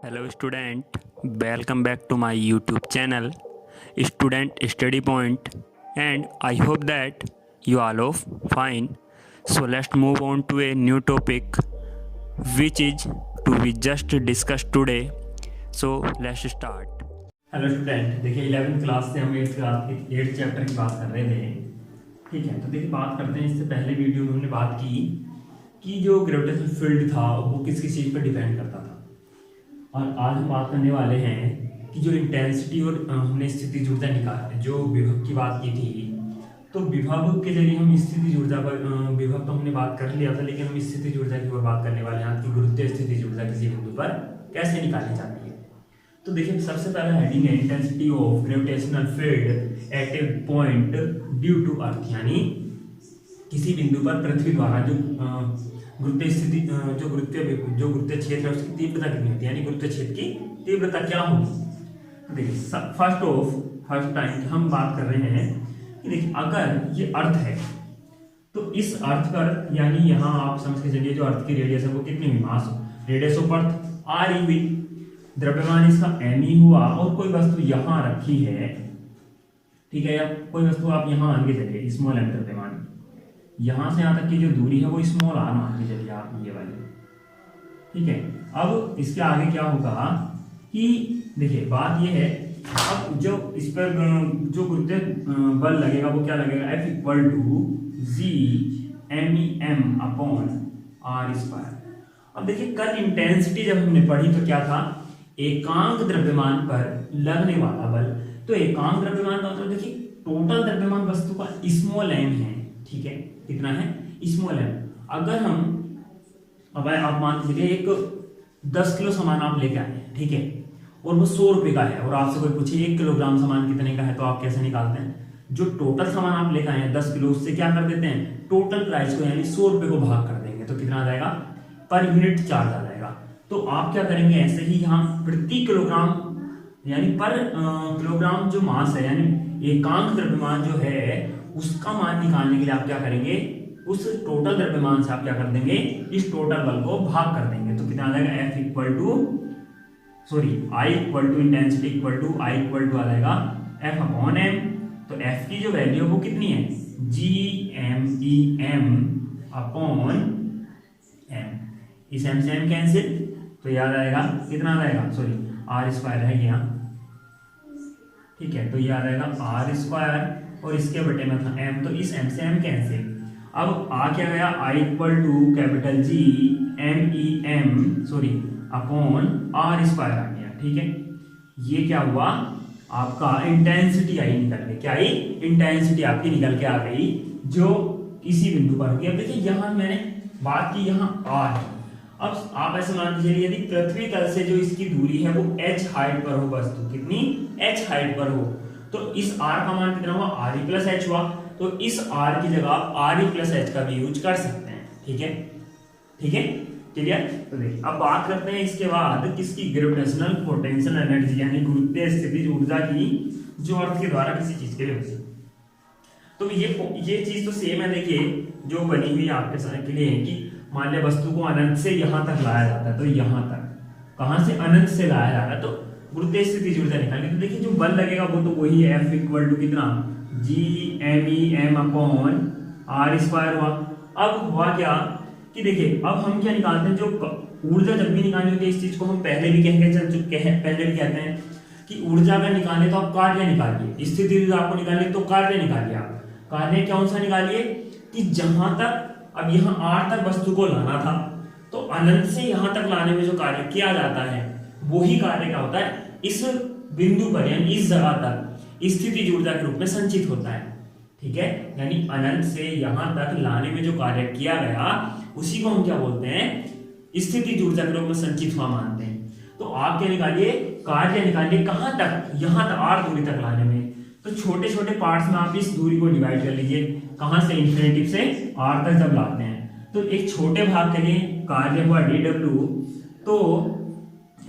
Hello student, welcome back to my YouTube channel Student Study Point, and I hope that you all are fine. So let's move on to a new topic which is to be just discussed today. So let's start. Hello student, देखिए 11th class से हम 8th chapter की बात कर रहे थे। ठीक है, तो देखिए बात करते हैं। इससे पहले वीडियो में हमने बात की कि जो ग्रेविटेशनल फील्ड था वो किस किस चीज़ पर डिपेंड करता था, और आज हम बात करने वाले हैं कि जो इंटेंसिटी और हमने स्थितिज ऊर्जा निकाल जो विभव की बात की थी, तो विभव के जरिए हम स्थितिज ऊर्जा पर विभव तो हमने बात कर लिया था, लेकिन हम स्थितिज ऊर्जा की ओर बात करने वाले हैं कि गुरुत्वीय स्थितिज ऊर्जा किसी बिंदु पर कैसे निकाली जाती है। तो देखिए सबसे पहला हेडिंग है intensity of gravitational field at a point due to earth, यानी किसी बिंदु पर पृथ्वी द्वारा जो गुरुत्वीय स्थिति जो गुरुत्वीय क्षेत्र है उसकी तीव्रता कितनी होती है, यानी गुरुत्वीय क्षेत्र की तीव्रता क्या होगी। देखिए फर्स्ट टाइम हम बात कर रहे हैं कि देखिए अगर ये अर्थ है तो इस अर्थ पर, यानी यहाँ आप समझ के चलिए जो अर्थ की रेडियस है वो कितनी हुई, mass radius of earth R E हुई, द्रव्यमान इसका एम ई हुआ, और कोई वस्तु यहाँ रखी है, ठीक है, या कोई वस्तु आप यहाँ मान के चलिए स्मॉल एम द्रव्यमान, यहाँ से यहाँ तक की जो दूरी है वो स्मॉल आर मान के चलिए आप ये वाली, ठीक है। अब इसके आगे क्या होगा कि देखिए बात ये है, अब जो इस पर जो गुरुत्वीय बल लगेगा वो क्या लगेगा, F equal to G M E M upon R square. अब देखिए कल इंटेंसिटी जब हमने पढ़ी तो क्या था, एकांक द्रव्यमान पर लगने वाला बल। तो एकांक द्रव्यमान का मतलब देखिए टोटल द्रव्यमान वस्तु का स्मॉल एम है, ठीक है, कितना है स्मॉल एम। अगर हम अब आप मान लीजिए एक 10 किलो सामान आप लेके आए, ठीक है, और वो 100 रुपए का है, और आपसे कोई पूछे 1 किलोग्राम सामान कितने का है, तो आप कैसे निकालते हैं, जो टोटल सामान आप लेके आए हैं 10 किलो, उससे क्या कर देते हैं टोटल प्राइस को, यानी 100 रुपए को भाग कर देंगे, तो कितना आ जाएगा पर यूनिट चार्ज आ जाएगा। तो आप क्या करेंगे, ऐसे ही यहाँ प्रति किलोग्राम यानी पर किलोग्राम जो मास है, यानी एकांक द्रव्यमान जो है उसका मान निकालने के लिए आप क्या करेंगे, उस टोटल द्रव्यमान से आप क्या कर देंगे, इस टोटल बल को भाग कर देंगे, तो कितना आ जाएगा F equal to I equal to intensity equal to I equal to आ जाएगा F अपॉन एम। तो F की जो वैल्यू है वो कितनी है, G M E M upon M, इस एम से एम कैंसिल, तो याद आएगा कितना आ जाएगा, आर स्क्वायर है यहाँ, ठीक है, तो ये आ जाएगा आर स्क्वायर और इसके बटे में था एम, तो इस एम से एम कैंसिल। अब आ क्या गया, I equal to capital G M E M upon R square आ गया, ठीक है। ये क्या हुआ, आपका इंटेंसिटी आई निकल के, क्या आई इंटेंसिटी आपकी निकल के आ गई जो किसी बिंदु पर होगी। अब देखिए यहाँ मैंने बात की, यहाँ आर है। अब आप ऐसे मान लीजिए यदि पृथ्वी तल से जो इसकी दूरी है वो h हाइट पर हो, वस्तु कितनी h हाइट पर हो, तो इस r का मान कितना हुआ, आर ई प्लस एच हुआ, तो इस r की जगह आप आर ई प्लस एच का भी यूज कर सकते हैं, ठीक है, ठीक है, क्लियर। तो देखिए अब बात करते हैं इसके बाद किसकी, ग्रेविटेशनल पोटेंशियल एनर्जी, यानी गुरुत्वीय स्थितिज ऊर्जा की, जो अर्थ के द्वारा किसी चीज के लिए होती है। तो ये चीज तो सेम है, देखिए जो बनी हुई आपके साथ के लिए है कि मान लिया वस्तु को अनंत से यहां तक लाया जाता है, तो यहां तक कहां से, अनंत से लाया जा रहा है, तो गुरुत्वीय स्थितिज ऊर्जा निकालनी, तो देखिए जो बल लगेगा वो तो वही है, F इक्वल टू कितना, G M E M upon R square हुआ। अब हुआ क्या कि देखिए अब हम क्या निकालते हैं, जो ऊर्जा जब भी निकालनी होती है, इस चीज को हम पहले भी पहले भी कहते हैं कि ऊर्जा अगर निकाले तो आप कार्य निकालिए, स्थितिज ऊर्जा आपको निकालिए तो कार्य निकालिए। आप कार्य कौन सा निकालिए कि जहां तक अब यहाँ आर तक वस्तु को लाना था, तो अनंत से यहाँ तक लाने में जो कार्य किया जाता है वही कार्य क्या होता है, इस बिंदु पर यानी इस जगह तक स्थितिज ऊर्जा के रूप में संचित होता है, ठीक है। यानी अनंत से यहाँ तक लाने में जो कार्य किया गया उसी को हम क्या बोलते हैं, स्थितिज ऊर्जा के रूप में संचित हुआ मानते हैं। तो आप क्या निकालिए, कार्य निकालिए कहाँ तक, यहाँ तक आर दूरी तक लाने में। तो छोटे छोटे पार्ट्स में आप इस दूरी को डिवाइड कर लीजिए, कहां से, इंफिनिटी से आर तक जब लाते हैं, तो एक छोटे भाग के लिए कार्य हुआ डी डब्ल्यू, तो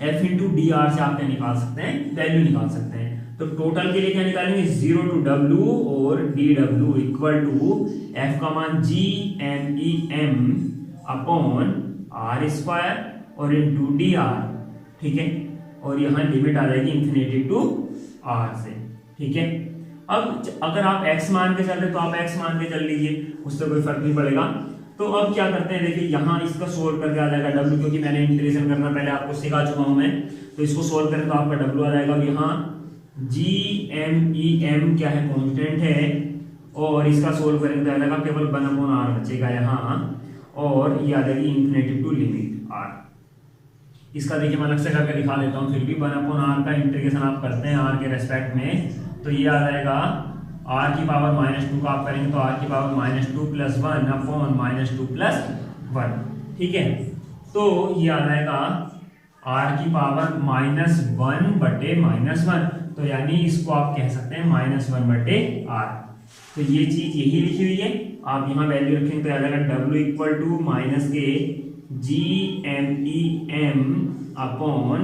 एफ इंटू डी आर से आप क्या निकाल सकते हैं, वैल्यू निकाल सकते हैं। तो टोटल के लिए क्या निकालेंगे, 0 टू डब्ल्यू और D W equal to F का मान G M E M upon R square और इंटू डी आर, ठीक है, और यहाँ लिमिट आ जाएगी इन्फिनिटी टू आर से, ठीक है। अब अगर आप x मान के चल रहे तो आप x मान के चल लीजिए, उससे कोई फर्क नहीं पड़ेगा। तो अब क्या करते हैं, देखिए यहाँ इसका सोल्व करके आ जाएगा w, क्योंकि मैंने इंटीग्रेशन करना पहले आपको सिखा चुका हूँ मैं, तो इसको सोल्व करें तो आपका w आ जाएगा। यहाँ GMEM क्या है, कांस्टेंट है, और इसका सोल्व करेंगे तो आ जाएगा केवल 1/r बचेगा यहाँ, और ये आ जाएगी इन्फिनिटी टू लिमिट r। इसका देखिए मैं अलग से करके दिखा देता हूँ, फिर भी 1/r का इंटीग्रेशन आप करते हैं r के रेस्पेक्ट में, तो ये आ जाएगा r की पावर -2 का आप करेंगे तो r की पावर -2 + 1 अपॉन -2 + 1, ठीक है। तो ये आ जाएगा r की पावर -1/-1, तो यानी इसको आप कह सकते हैं -1/r। तो ये चीज यही लिखी हुई है, आप यहाँ वैल्यू रखेंगे तो आ जाएगा w = -GMEM अपॉन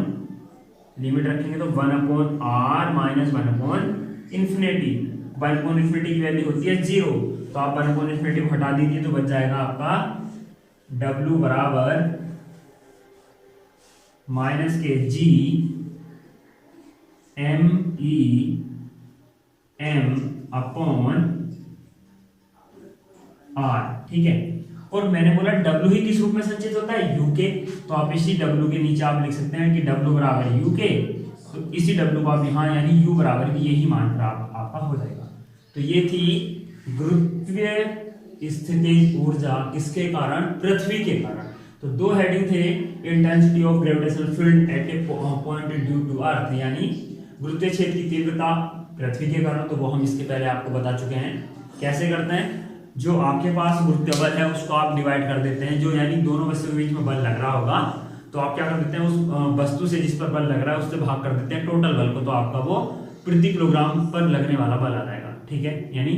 लिमिट रखेंगे तो 1/r - 1/∞। 1/∞ की वैल्यू होती है 0, तो आप 1/∞ को हटा दीजिए तो बच जाएगा आपका w बराबर -GMEM अपॉन r, ठीक है। और मैंने बोला w ही किस रूप में संचित होता है, u के, तो आप इसी w के नीचे आप लिख सकते हैं कि w बराबर u के, तो इसी w को आप यहाँ यानी u बराबर की यही मान प्राप्त आपका हो जाएगा। तो ये थी गुरुत्वीय स्थितिज ऊर्जा किसके कारण, पृथ्वी के कारण। तो दो हेडिंग थे, intensity of gravitational field at a point due to earth, यानी गुरुत्वीय क्षेत्र की तीव्रता पृथ्वी के कारण, तो वो हम इसके पहले आपको बता चुके हैं। कैसे करते हैं, जो आपके पास गुरुत्वीय बल है उसको आप डिवाइड कर देते हैं, जो यानी दोनों वस्तुओं के बीच में बल लग रहा होगा तो आप क्या कर देते हैं, उस वस्तु से जिस पर बल लग रहा है उससे भाग कर देते हैं टोटल बल को, तो आपका वो प्रति किलोग्राम पर लगने वाला बल आ जाएगा, ठीक है। यानी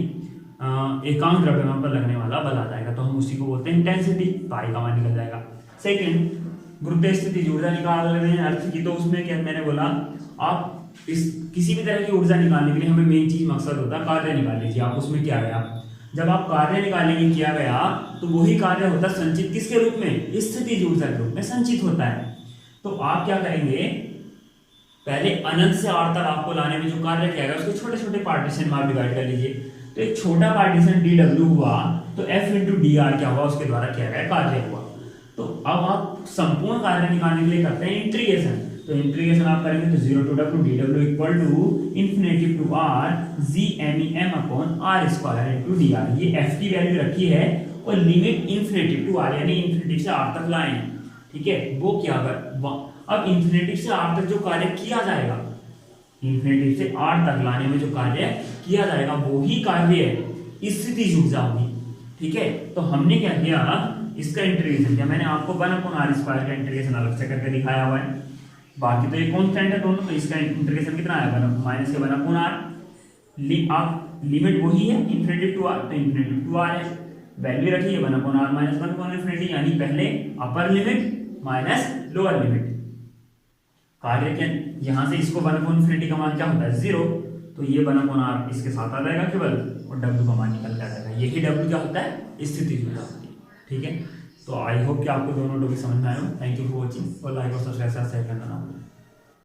एकांक द्रव्यमान पर लगने वाला बल आ जाएगा, तो हम उसी को बोलते हैं इंटेंसिटी, पाई का मान निकल जाएगा। सेकेंड, गुरुत्वीय स्थितिज ऊर्जा निकाल रहे हैं अर्थ की, तो उसमें क्या मैंने बोला, आप इस किसी भी तरह की ऊर्जा निकालने के लिए हमें मेन चीज मकसद होता है कार्य निकाल लीजिए आप। उसमें क्या गया, जब आप कार्य निकालेंगे किया गया तो वही कार्य होता है संचित किसके रूप में, स्थितिज ऊर्जा के रूप में संचित होता है। तो आप क्या करेंगे, पहले अनंत से r तक आपको लाने में जो कार्य किया गया उसको छोटे छोटे पार्टीशन में आप डिवाइड कर लीजिए। तो एक छोटा पार्टीशन dw हुआ तो f × dr क्या हुआ, उसके द्वारा किया गया कार्य हुआ। तो अब आप संपूर्ण कार्य निकालने के लिए करते हैं इंटीग्रेशन, तो इंटीग्रेशन आप करेंगे तो 0 to w dw = infinity to r GMEM upon r² × dr। ये f की वैल्यू रखी है और लिमिट इन्फिनिटी टू r यानी इन्फिनिटी से r तक लाए, ठीक है। वो क्या कर, अब इन्फिनिटी से r तक जो कार्य किया जाएगा, इन्फिनिटी से r तक लाने में जो कार्य किया जाएगा वो ही कार्य स्थितिज ऊर्जा होगी, ठीक है। तो हमने क्या किया, इसका इंटीग्रेशन किया, मैंने आपको 1/r² का इंटीग्रेशन अलग से करके दिखाया हुआ है, बाकी तो ये कांस्टेंट है दोनों, तो इसका इंटीग्रेशन कितना है, -1/r। आप लिमिट वही है इन्फिनिटी टू r, तो इन्फिनिटी टू r है, वैल्यू रखी है 1/r - 1/∞, यानी पहले upper limit minus lower limit. कार्य के यहाँ से इसको 1/∞ का मान क्या होता है 0, तो ये 1/r इसके साथ आ जाएगा केवल, और w का मान निकल के आ जाएगा। यही w क्या होता है, स्थितिज ऊर्जा होती है, ठीक है। तो आई होप कि आपको दोनों टॉपिक समझ में आए हो। थैंक यू फॉर वॉचिंग, और लाइक और सब्सक्राइब शेयर करना ना भूलें।